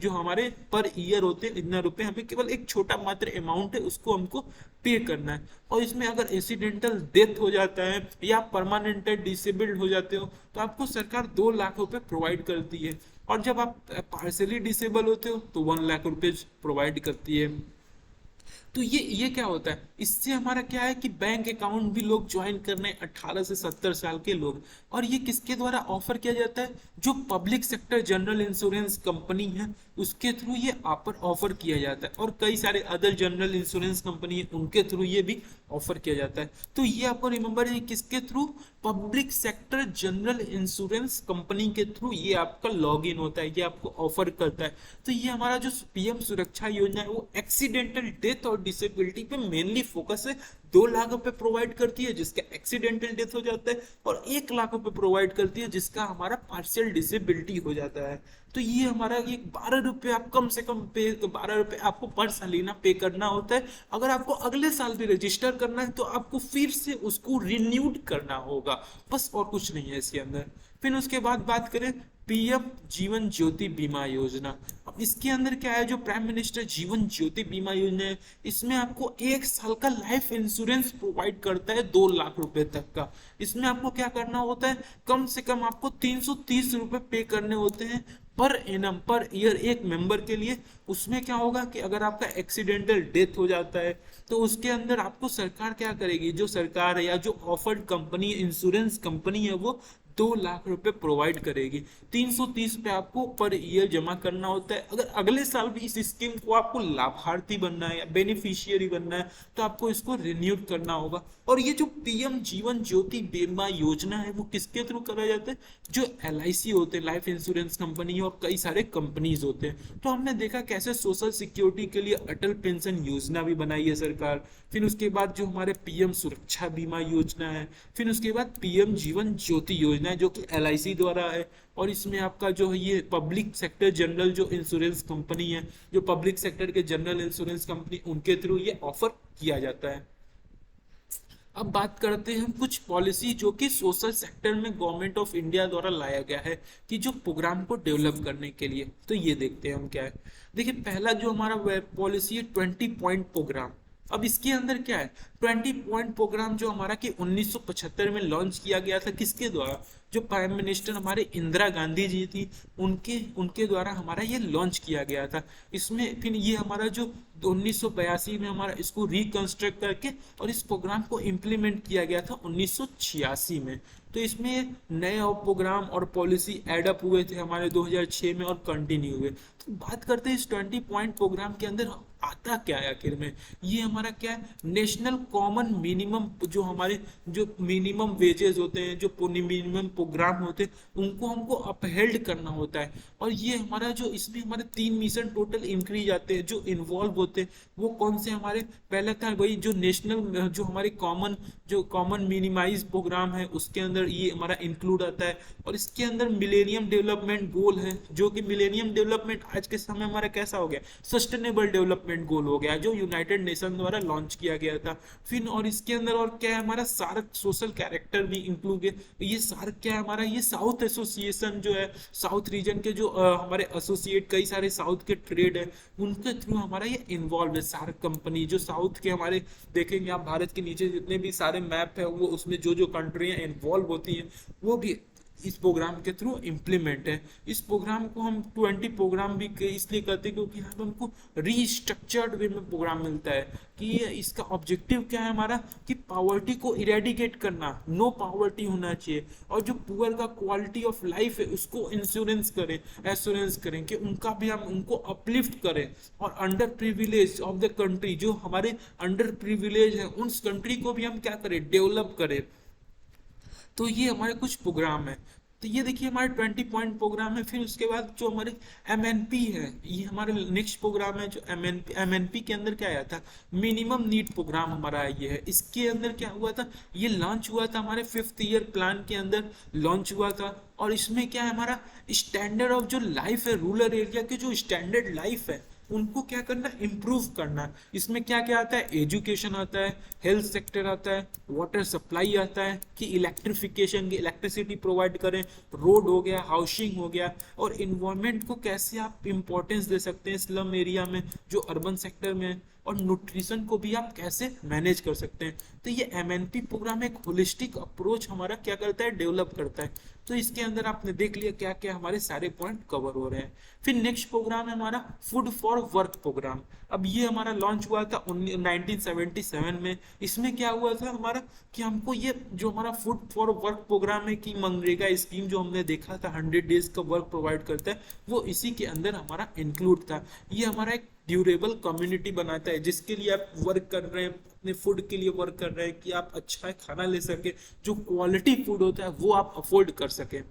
S1: जो हमारे पर ईयर होते हैं, इतना रुपए हमें केवल एक छोटा मात्र अमाउंट है, उसको हमको पे करना है। और इसमें अगर एक्सीडेंटल डेथ हो जाता है या परमानेंट डिसेबल्ड हो जाते हो, तो आपको सरकार 2 लाख रुपए प्रोवाइड करती है। और जब आप पार्सली डिसेबल होते हो तो 1 लाख रुपए प्रोवाइड करती है। तो ये क्या होता है, इससे हमारा क्या है कि बैंक अकाउंट भी लोग ज्वाइन कर रहे हैं, 18 से 70 साल के लोग। और ये किसके द्वारा ऑफर किया जाता है, जो public sector general insurance company है उसके थ्रू ये ऑफर किया जाता है, और कई सारे अदर जनरल इंश्योरेंस कंपनी है उनके थ्रू ये भी ऑफर किया जाता है। तो ये आपको रिमेंबर है किसके through, public sector general insurance company के थ्रू ये आपका लॉग इन होता है, ये आपको ऑफर करता है। तो ये हमारा जो पीएम सुरक्षा योजना है वो एक्सीडेंटल डेथ और डिसेबिलिटी पे मेनली फोकस है। 2 लाख रुपए प्रोवाइड करती है जिसका एक्सीडेंटल डेथ हो जाता है, और 1 लाख रुपए प्रोवाइड करती है जिसका हमारा पार्शियल डिसेबिलिटी हो जाता है। तो ये हमारा ये 12 रुपए आप कम से कम पे, 12 रुपए आपको पर सालाना पे करना होता है। अगर आपको अगले साल भी रजिस्टर करना है तो आपको फिर से उसको रिन्यूड करना होगा, बस और कुछ नहीं है इसके अंदर। फिर उसके बाद बात करें पीएम जीवन ज्योति बीमा योजना। अब इसके अंदर क्या है, जो प्राइम मिनिस्टर जीवन ज्योति बीमा योजना है, इसमें आपको 1 साल का लाइफ इंश्योरेंस प्रोवाइड करता है 2 लाख रुपए तक का। इसमें आपको क्या करना होता है, कम से कम आपको 330 रुपए पे करने होते हैं पर एनम पर ईयर एक मेंबर के लिए। उसमें क्या होगा कि अगर आपका एक्सीडेंटल डेथ हो जाता है तो उसके अंदर आपको सरकार क्या करेगी, जो सरकार है या जो ऑफर्ड कंपनी इंश्योरेंस कंपनी है वो 2 लाख रुपए प्रोवाइड करेगी। 330 पे आपको पर ईयर जमा करना होता है। अगर अगले साल भी इस स्कीम को आपको लाभार्थी बनना है या बेनिफिशियरी बनना है तो आपको इसको रिन्यूड करना होगा। और ये जो पीएम जीवन ज्योति बीमा योजना है वो किसके थ्रू करा जाता है, जो एलआईसी होते हैं, लाइफ इंश्योरेंस कंपनी, और कई सारे कंपनीज होते हैं। तो हमने देखा कैसे सोशल सिक्योरिटी के लिए अटल पेंशन योजना भी बनाई है सरकार। फिर उसके बाद जो हमारे पीएम सुरक्षा बीमा योजना है, फिर उसके बाद पीएम जीवन ज्योति योजना है जो कि एलआईसी द्वारा है। और इसमें आपका जो है ये पब्लिक सेक्टर जनरल जो इंश्योरेंस कंपनी है, जो पब्लिक सेक्टर के जनरल इंश्योरेंस कंपनी, उनके थ्रू ये ऑफर किया जाता है। अब बात करते हैं कुछ पॉलिसी जो कि सोशल सेक्टर में गवर्नमेंट ऑफ इंडिया द्वारा लाया गया है कि जो प्रोग्राम को डेवलप करने के लिए। तो ये देखते हैं हम क्या है। देखिए पहला जो हमारा पॉलिसी है 20 पॉइंट प्रोग्राम। अब इसके अंदर क्या है, 20 पॉइंट प्रोग्राम जो हमारा कि 1975 में लॉन्च किया गया था, किसके द्वारा, जो प्राइम मिनिस्टर हमारे इंदिरा गांधी जी थी उनके उनके द्वारा हमारा ये लॉन्च किया गया था। इसमें फिर ये हमारा जो 1982 में हमारा इसको रिकंस्ट्रक्ट करके और इस प्रोग्राम को इम्प्लीमेंट किया गया था 1986 में। तो इसमें नए प्रोग्राम और पॉलिसी एडअप हुए थे हमारे 2006 में और कंटिन्यू हुए। तो बात करते हैं इस 20 पॉइंट प्रोग्राम के अंदर आता क्या है आखिर में। ये हमारा क्या है, नेशनल कॉमन मिनिमम, जो हमारे जो मिनिमम वेजेस होते हैं, जो मिनिमम प्रोग्राम होते हैं, उनको हमको अपहेल्ड करना होता है। और ये हमारा जो इसमें हमारे 3 मिशन टोटल इंक्रीज आते हैं जो इन्वॉल्व होते हैं। वो कौन से हमारे, पहला था वही जो नेशनल जो हमारे कॉमन मिनिमाइज प्रोग्राम है उसके अंदर ये हमारा इंक्लूड आता है। और इसके अंदर मिलेनियम डेवलपमेंट गोल है, जो कि मिलेनियम डेवलपमेंट आज के समय हमारा कैसा हो गया, सस्टेनेबल डेवलपमेंट गोल हो गया, जो यूनाइटेड नेशन द्वारा लॉन्च किया गया था। फिर और इसके अंदर और क्या है, हमारा सार्क सोशल कैरेक्टर भी इंक्लूड है। ये सार्क क्या है हमारा, ये साउथ एसोसिएशन जो है, साउथ रीजन के जो हमारे एसोसिएट कई सारे साउथ के ट्रेड है उनके थ्रू हमारा ये इन्वॉल्व है। सार्क कंपनी जो साउथ के हमारे देखेंगे आप, भारत के नीचे जितने भी सारे मैप है वो उसमें जो जो कंट्रियां इन्वॉल्व होती हैं वो भी इस प्रोग्राम के थ्रू इम्प्लीमेंट है। इस प्रोग्राम को हम 20 प्रोग्राम भी इसलिए करते हैं क्योंकि यहाँ पे हमको रीस्ट्रक्चर्ड वे में प्रोग्राम मिलता है कि ये इसका ऑब्जेक्टिव क्या है हमारा, कि पॉवर्टी को इरेडिकेट करना, नो पॉवर्टी होना चाहिए, और जो पुअर का क्वालिटी ऑफ लाइफ है उसको एश्योरेंस करें कि उनका भी हम उनको अपलिफ्ट करें, और under privilege of the country, जो हमारे अंडर प्रिविलेज है उस कंट्री को भी हम क्या करें, डेवलप करें। तो ये हमारे कुछ प्रोग्राम है। तो ये देखिए हमारे 20 पॉइंट प्रोग्राम है। फिर उसके बाद जो हमारे एमएनपी है, ये हमारे नेक्स्ट प्रोग्राम है। जो एमएनपी के अंदर क्या आया था, मिनिमम नीड प्रोग्राम हमारा ये है। इसके अंदर क्या हुआ था, ये लॉन्च हुआ था हमारे 5th ईयर प्लान के अंदर लॉन्च हुआ था। और इसमें क्या है, हमारा स्टैंडर्ड ऑफ जो लाइफ है, रूरल एरिया के जो स्टैंडर्ड लाइफ है उनको क्या करना, इम्प्रूव करना। इसमें क्या क्या आता है, एजुकेशन आता है, हेल्थ सेक्टर आता है, वाटर सप्लाई आता है, कि इलेक्ट्रिफिकेशन की इलेक्ट्रिसिटी प्रोवाइड करें, रोड हो गया, हाउसिंग हो गया, और इन्वायरमेंट को कैसे आप इंपॉर्टेंस दे सकते हैं स्लम एरिया में जो अर्बन सेक्टर में, और न्यूट्रिशन को भी आप कैसे मैनेज कर सकते हैं। तो ये एमएनपी प्रोग्राम एक होलिस्टिक अप्रोच हमारा क्या करता है, डेवलप करता है। तो इसके अंदर आपने देख लिया क्या क्या हमारे सारे पॉइंट कवर हो रहे हैं। फिर नेक्स्ट प्रोग्राम है हमारा फूड फॉर वर्क प्रोग्राम। अब ये हमारा लॉन्च हुआ था 1977 में। इसमें क्या हुआ था हमारा, कि हमको ये जो हमारा फूड फॉर वर्क प्रोग्राम है, कि मनरेगा स्कीम जो हमने देखा था 100 डेज का वर्क प्रोवाइड करता है, वो इसी के अंदर हमारा इंक्लूड था। ये हमारा एक ड्यूरेबल कम्युनिटी बनाता है जिसके लिए आप वर्क कर रहे हैं, अपने फूड के लिए वर्क कर रहे हैं, कि आप अच्छा खाना ले सके, जो क्वालिटी फूड होता है वो आप अफोर्ड कर सके।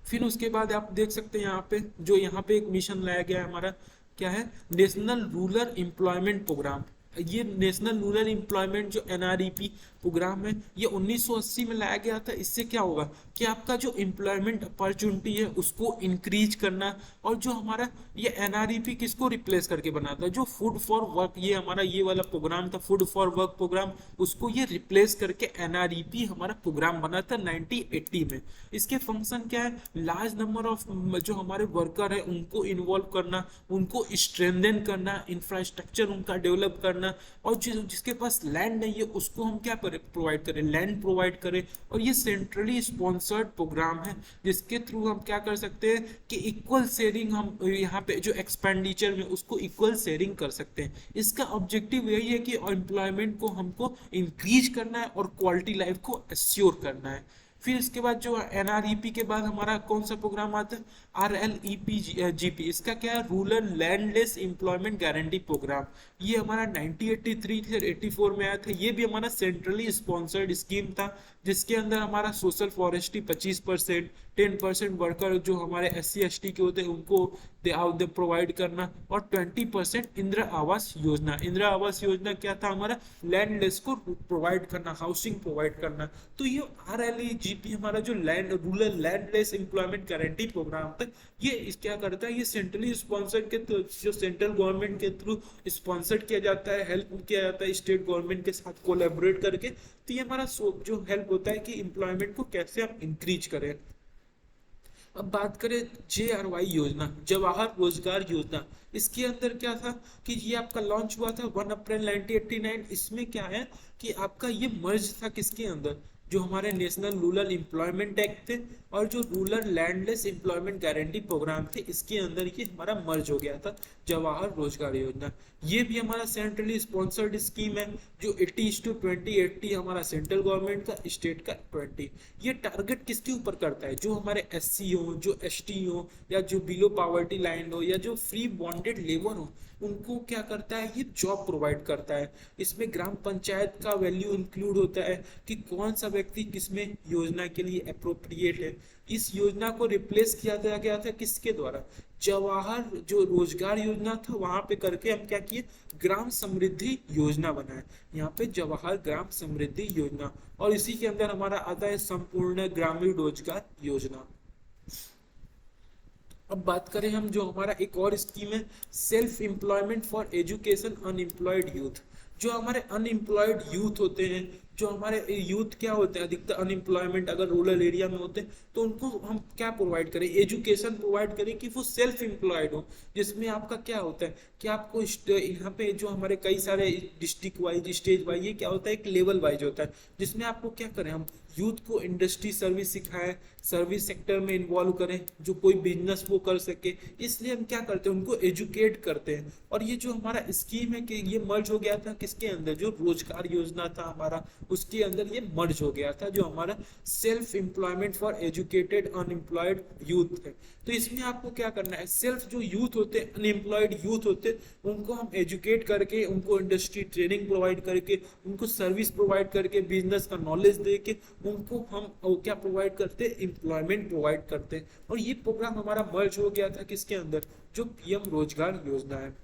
S1: फिर उसके बाद आप देख सकते हैं यहाँ पे, जो यहाँ पे एक मिशन लाया गया है हमारा, क्या है, नेशनल रूरल एम्प्लॉयमेंट प्रोग्राम। ये नेशनल रूरल एम्प्लॉयमेंट जो एनआरईपी प्रोग्राम है, ये 1980 में लाया गया था। इससे क्या होगा कि आपका जो एम्प्लॉयमेंट अपॉर्चुनिटी है उसको इंक्रीज करना, और जो हमारा ये एनआरईपी किसको रिप्लेस करके बना था, जो फूड फॉर वर्क, ये हमारा ये वाला प्रोग्राम था फूड फॉर वर्क प्रोग्राम, उसको ये रिप्लेस करके एनआरईपी हमारा प्रोग्राम बना था 1980 में। इसके फंक्शन क्या है, लार्ज नंबर ऑफ जो हमारे वर्कर है उनको इन्वॉल्व करना, उनको स्ट्रेंथन करना, इंफ्रास्ट्रक्चर उनका डेवलप करना, और जिसके पास लैंड नहीं है उसको हम क्या प्रोवाइड करें, लैंड प्रोवाइड करें। और ये सेंट्रली स्पॉन्सर्ड प्रोग्राम है जिसके थ्रू हम क्या कर सकते हैं कि इक्वल शेयरिंग, हम यहाँ पे जो एक्सपेंडिचर में उसको इक्वल शेयरिंग कर सकते हैं। इसका ऑब्जेक्टिव यही है कि एम्प्लॉयमेंट को हमको इंक्रीज करना है और क्वालिटी लाइफ को एश्योर करना है। फिर इसके बाद जो एनआरईपी के बाद हमारा कौन सा प्रोग्राम आता है, आरएलईपी जीपी। इसका क्या है, rural landless employment guarantee programme. ये हमारा 1983 से 84 में आया था। ये भी हमारा सेंट्रली स्पॉन्सर्ड स्कीम था जिसके अंदर हमारा सोशल फॉरेस्ट्री 25%, 10% वर्कर जो हमारे SC ST के होते हैं उनको दे प्रोवाइड करना, और 20% इंदिरा आवास योजना। इंदिरा आवास योजना क्या था, हमारा लैंडलेस को प्रोवाइड करना, हाउसिंग प्रोवाइड करना। तो ये RLEGP हमारा जो rural landless employment guarantee programme था, ये क्या करता है, ये सेंट्रली स्पॉन्सर्ड के जो सेंट्रल गवर्नमेंट के थ्रू स्पॉन्सर्ड किया जाता है, हेल्प किया जाता है स्टेट गवर्नमेंट के साथ कोलैबोरेट करके। तो ये हमारा जो हेल्प होता है कि एम्प्लॉयमेंट को कैसे हम इंक्रीज करें। अब बात करें JRY योजना, जवाहर रोजगार योजना। इसके अंदर क्या था कि ये आपका लॉन्च हुआ था 1 अप्रैल 1989। इसमें क्या है कि आपका ये मर्ज था किसके अंदर, जो हमारे नेशनल रूरल एम्प्लॉयमेंट एक्ट थे और जो rural landless employment guarantee programme थे, इसके अंदर ये हमारा मर्ज हो गया था जवाहर रोजगार योजना। ये भी हमारा सेंट्रली स्पॉन्सर्ड स्कीम है, जो 80:20, 80 हमारा सेंट्रल गवर्नमेंट का, स्टेट का 20। ये टारगेट किसके ऊपर करता है, जो हमारे SC हो, जो ST हो, या जो बिलो पॉवर्टी लाइन हो, या जो फ्री बॉन्डेड लेबर हो, उनको क्या करता है, ये जॉब प्रोवाइड करता है। इसमें ग्राम पंचायत का वैल्यू इंक्लूड होता है कि कौन सा व्यक्ति किसमें योजना के लिए अप्रोप्रिएट है। इस योजना को रिप्लेस किया गया था किसके द्वारा, जवाहर जो रोजगार योजना था वहां पे करके हम क्या किए, ग्राम समृद्धि योजना बनाए। यहाँ पे जवाहर ग्राम समृद्धि योजना, और इसी के अंदर हमारा आता है संपूर्ण ग्रामीण रोजगार योजना। अब बात करें हम, जो हमारा एक और स्कीम है self employment for education unemployed youth. जो हमारे अनएम्प्लॉयड यूथ होते हैं, जो हमारे यूथ क्या होते हैं, अधिकतर अनएम्प्लॉयमेंट अगर रूरल एरिया में होते हैं, तो उनको हम क्या प्रोवाइड करें, एजुकेशन प्रोवाइड करें कि वो सेल्फ एम्प्लॉयड हो, जिसमें आपका क्या होता है कि आपको यहाँ पे जो हमारे कई सारे डिस्ट्रिक्ट वाइज, स्टेज वाइज, ये क्या होता है, एक लेवल वाइज होता है, जिसमें आपको क्या करें, हम यूथ को इंडस्ट्री सर्विस सिखाएं, सर्विस सेक्टर में इन्वॉल्व करें, जो कोई बिजनेस वो कर सके। इसलिए हम क्या करते हैं, उनको एजुकेट करते हैं। और ये जो हमारा स्कीम है कि ये मर्ज हो गया था किसके अंदर, जो रोजगार योजना था हमारा, उसके अंदर ये मर्ज हो गया था, जो हमारा self employment for educated unemployed youth है। तो इसमें आपको क्या करना है, सेल्फ जो यूथ होते, अनएम्प्लॉयड यूथ होते, उनको हम एजुकेट करके, उनको इंडस्ट्री ट्रेनिंग प्रोवाइड करके, उनको सर्विस प्रोवाइड करके, बिजनेस का नॉलेज दे के उनको हम क्या प्रोवाइड करते, एम्प्लॉयमेंट प्रोवाइड करते। और ये प्रोग्राम हमारा मर्ज हो गया था किसके अंदर, जो पीएम रोजगार योजना है।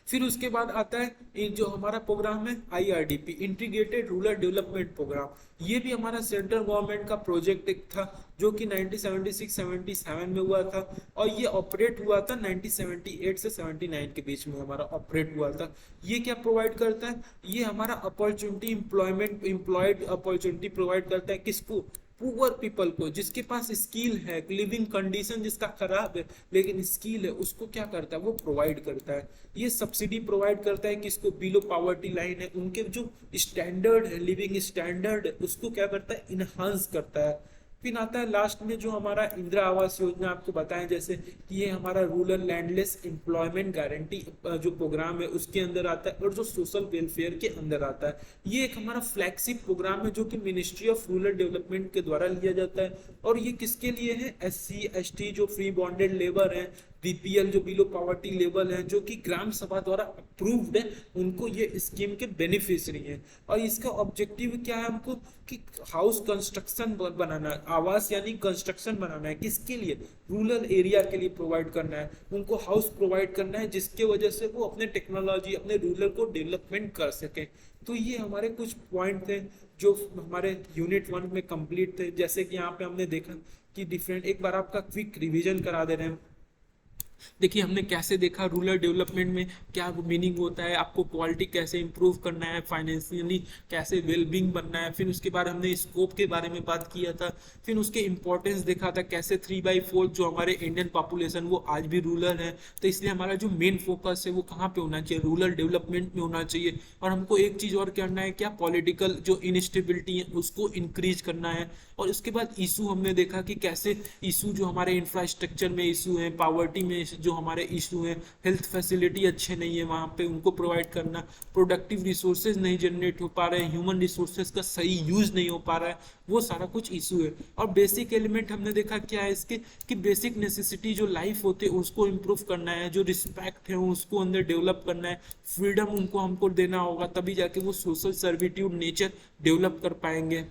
S1: फिर उसके बाद आता है ये जो हमारा प्रोग्राम है IRDP, integrated rural development programme. ये भी हमारा सेंट्रल गवर्नमेंट का प्रोजेक्ट एक था, जो कि 1976-77 में हुआ था, और ये ऑपरेट हुआ था 1978 से 79 के बीच में हमारा ऑपरेट हुआ था। ये क्या प्रोवाइड करता है, ये हमारा opportunity, employment, employed opportunity provide करता है किसको, पुअर पीपल को, जिसके पास स्किल है, लिविंग कंडीशन जिसका खराब है लेकिन स्किल है, उसको क्या करता है, वो प्रोवाइड करता है। ये सब्सिडी प्रोवाइड करता है किसको, बिलो पॉवर्टी लाइन है, उनके जो स्टैंडर्ड है, लिविंग स्टैंडर्ड है, उसको क्या करता है, इनहांस करता है। फिर आता है लास्ट में जो हमारा इंदिरा आवास योजना, आपको बताएं जैसे कि ये हमारा रूरल लैंडलेस एम्प्लॉयमेंट गारंटी जो प्रोग्राम है उसके अंदर आता है, और जो सोशल वेलफेयर के अंदर आता है। ये एक हमारा फ्लैगशिप प्रोग्राम है, जो कि मिनिस्ट्री ऑफ रूरल डेवलपमेंट के द्वारा लिया जाता है। और ये किसके लिए है, SC ST जो फ्री बॉन्डेड लेबर है, BPL जो बिलो पॉवर्टी लेवल है, जो कि ग्राम सभा द्वारा अप्रूव्ड है, उनको ये स्कीम के बेनिफिशियरी हैं। और इसका ऑब्जेक्टिव क्या है, हमको कि हाउस कंस्ट्रक्शन बनाना है, आवास यानी कंस्ट्रक्शन बनाना है, किसके लिए, रूरल एरिया के लिए प्रोवाइड करना है, उनको हाउस प्रोवाइड करना है, जिसके वजह से वो अपने टेक्नोलॉजी, अपने रूरल को डेवलपमेंट कर सके। तो ये हमारे कुछ पॉइंट थे जो हमारे यूनिट 1 में कंप्लीट थे। जैसे कि यहाँ पे हमने देखा कि डिफरेंट, एक बार आपका क्विक रिवीजन करा दे रहे हैं। देखिए हमने कैसे देखा रूरल डेवलपमेंट में क्या मीनिंग होता है, आपको क्वालिटी कैसे इंप्रूव करना है, फाइनेंशियली कैसे वेलबींग बनना है। फिर उसके बाद हमने स्कोप के बारे में बात किया था। फिर उसके इंपॉर्टेंस देखा था, कैसे 3/4 जो हमारे इंडियन पॉपुलेशन वो आज भी रूरल है, तो इसलिए हमारा जो मेन फोकस है वो कहाँ पे होना चाहिए, रूरल डेवलपमेंट में होना चाहिए। और हमको एक चीज़ और करना है, क्या, पॉलिटिकल जो इनस्टेबिलिटी है उसको इंक्रीज करना है। और उसके बाद इशू हमने देखा कि कैसे इशू जो हमारे इंफ्रास्ट्रक्चर में इशू है, पावर्टी में जो हमारे इशू है, हेल्थ फैसिलिटी अच्छे नहीं है वहाँ पे, उनको प्रोवाइड करना, प्रोडक्टिव रिसोर्सेज नहीं जनरेट हो पा रहे हैं, ह्यूमन रिसोर्सेज का सही यूज नहीं हो पा रहा है, वो सारा कुछ इशू है। और बेसिक एलिमेंट हमने देखा क्या है इसके, कि बेसिक नेसेसिटी जो लाइफ होते हैं उसको इम्प्रूव करना है, जो रिस्पेक्ट है उसको अंदर डेवलप करना है, फ्रीडम उनको हमको देना होगा, तभी जाके वो सोशल सर्विट्यूड नेचर डेवलप कर पाएंगे।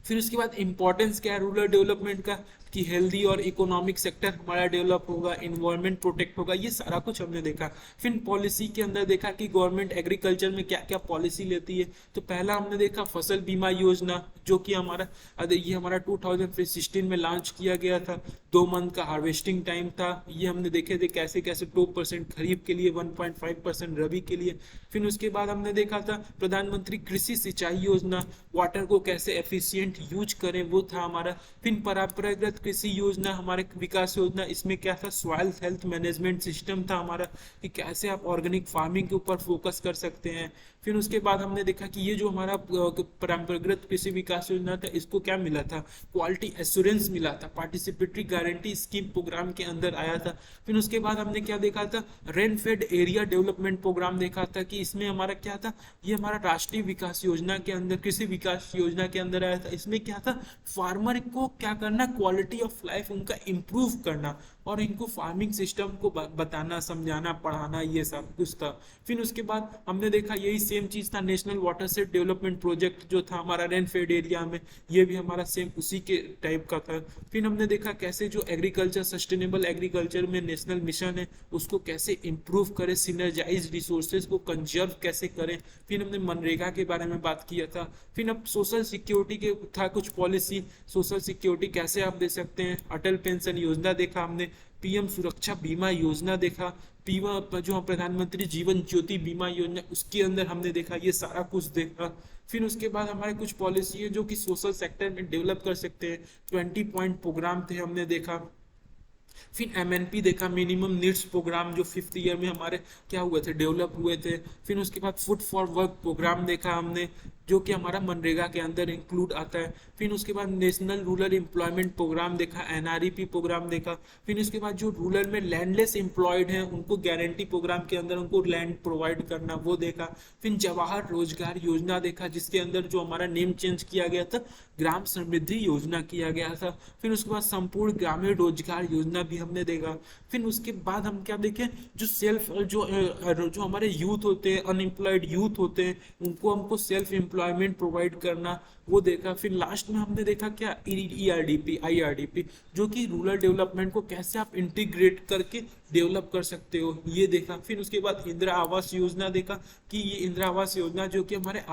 S1: फिर उसके बाद इंपॉर्टेंस क्या है रूरल डेवलपमेंट का, कि हेल्दी और इकोनॉमिक सेक्टर हमारा डेवलप होगा, इन्वायरमेंट प्रोटेक्ट होगा, ये सारा कुछ हमने देखा। फिर पॉलिसी के अंदर देखा कि गवर्नमेंट एग्रीकल्चर में क्या क्या पॉलिसी लेती है। तो पहला हमने देखा फसल बीमा योजना, जो कि हमारा ये हमारा 2016 में लॉन्च किया गया था। 2 मंथ का हार्वेस्टिंग टाइम था। ये हमने देखे थे कैसे कैसे 2% खरीफ के लिए, 1.5% रबी के लिए। फिर उसके बाद हमने देखा था प्रधानमंत्री कृषि सिंचाई योजना, वाटर को कैसे एफिशिएंट यूज करें, वो था हमारा। फिर परंपरागत कृषि योजना, हमारे विकास योजना, इसमें क्या था, सॉइल हेल्थ मैनेजमेंट सिस्टम था हमारा, कि कैसे आप ऑर्गेनिक फार्मिंग के ऊपर फोकस कर सकते हैं। फिर उसके बाद हमने देखा कि ये जो हमारा परंपरागत कृषि विकास योजना था, इसको क्या मिला था, क्वालिटी एश्योरेंस मिला था, पार्टिसिपेटरी गारंटी स्कीम प्रोग्राम के अंदर आया था। फिर उसके बाद हमने क्या देखा था, rain fed area development programme देखा था, कि इसमें हमारा क्या था, ये हमारा राष्ट्रीय विकास योजना के अंदर, कृषि विकास योजना के अंदर आया था। इसमें क्या था, फार्मर को क्या करना, क्वालिटी ऑफ लाइफ उनका इम्प्रूव करना, और इनको फार्मिंग सिस्टम को बताना, समझाना, पढ़ाना, ये सब कुछ था। फिर उसके बाद हमने देखा यही सेम चीज था, नेशनल वाटरशेड डेवलपमेंट प्रोजेक्ट जो था हमारा रेनफेड एरिया में, ये भी हमारा सेम उसी के टाइप का था। फिर हमने देखा कैसे जो एग्रीकल्चर, सस्टेनेबल एग्रीकल्चर में नेशनल मिशन है, उसको कैसे इंप्रूव करें, सिनर्जाइज रिसोर्सेज को कंजर्व कैसे करें। फिर हमने मनरेगा के बारे में बात किया था। फिर अब सोशल सिक्योरिटी के था कुछ पॉलिसी, सोशल सिक्योरिटी कैसे आप दे सकते हैं, अटल पेंशन योजना देखा हमने, पीएम सुरक्षा बीमा योजना देखा, पीवा जो प्रधानमंत्री जीवन ज्योति बीमा योजना उसके अंदर हमने देखा, ये सारा कुछ देखा। फिर उसके बाद हमारे कुछ पॉलिसी है जो कि सोशल सेक्टर में डेवलप कर सकते हैं, 20 पॉइंट प्रोग्राम थे हमने देखा। फिर एमएनपी देखा, मिनिमम नीड्स प्रोग्राम, जो 5th ईयर में हमारे क्या हुए थे, डेवलप हुए थे। फिर उसके बाद फूड फॉर वर्क प्रोग्राम देखा हमने, जो कि हमारा मनरेगा के अंदर इंक्लूड आता है। फिर उसके बाद नेशनल रूरल एम्प्लॉयमेंट प्रोग्राम देखा, एनआरईपी प्रोग्राम देखा। फिर उसके बाद जो रूरल में लैंडलेस एम्प्लॉयड हैं उनको गारंटी प्रोग्राम के अंदर उनको लैंड प्रोवाइड करना, वो देखा। फिर जवाहर रोजगार योजना देखा, जिसके अंदर जो हमारा नेम चेंज किया गया था, ग्राम समृद्धि योजना किया गया था। फिर उसके बाद संपूर्ण ग्रामीण रोजगार योजना भी हमने देखा। फिर उसके बाद हम क्या देखें, जो जो हमारे यूथ होते हैं, अनएम्प्लॉयड यूथ होते हैं, उनको हमको सेल्फ एम्प्लॉयमेंट प्रोवाइड करना, वो देखा। फिर लास्ट में हमने देखा क्या, ईआरडीपी, आईआरडीपी, जो कि रूरल डेवलपमेंट को कैसे आप इंटीग्रेट करके डेवलप कर सकते हो, ये देखा। फिर उसके बाद इंदिरा आवास योजना देखा कि ये इंदिरा आवास योजना जो कि हमारे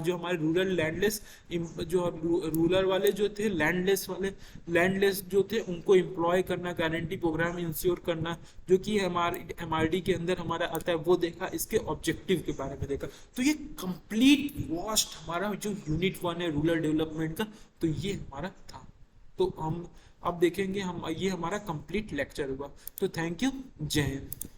S1: जो हमारे रूरल लैंडलेस, जो रूरल वाले जो थे, लैंडलेस जो थे उनको एम्प्लॉय करना, गारंटी प्रोग्राम इंश्योर करना, जो कि हमारे एमआरडी के अंदर हमारा आता है, वो देखा। इसके ऑब्जेक्टिव के बारे में देखा। तो ये कंप्लीट वास्ट हमारा जो यूनिट 1 है रूरल डेवलपमेंट का, तो ये हमारा था। तो हम अब देखेंगे, हम ये हमारा कंप्लीट लेक्चर हुआ। तो थैंक यू, जय हिंद।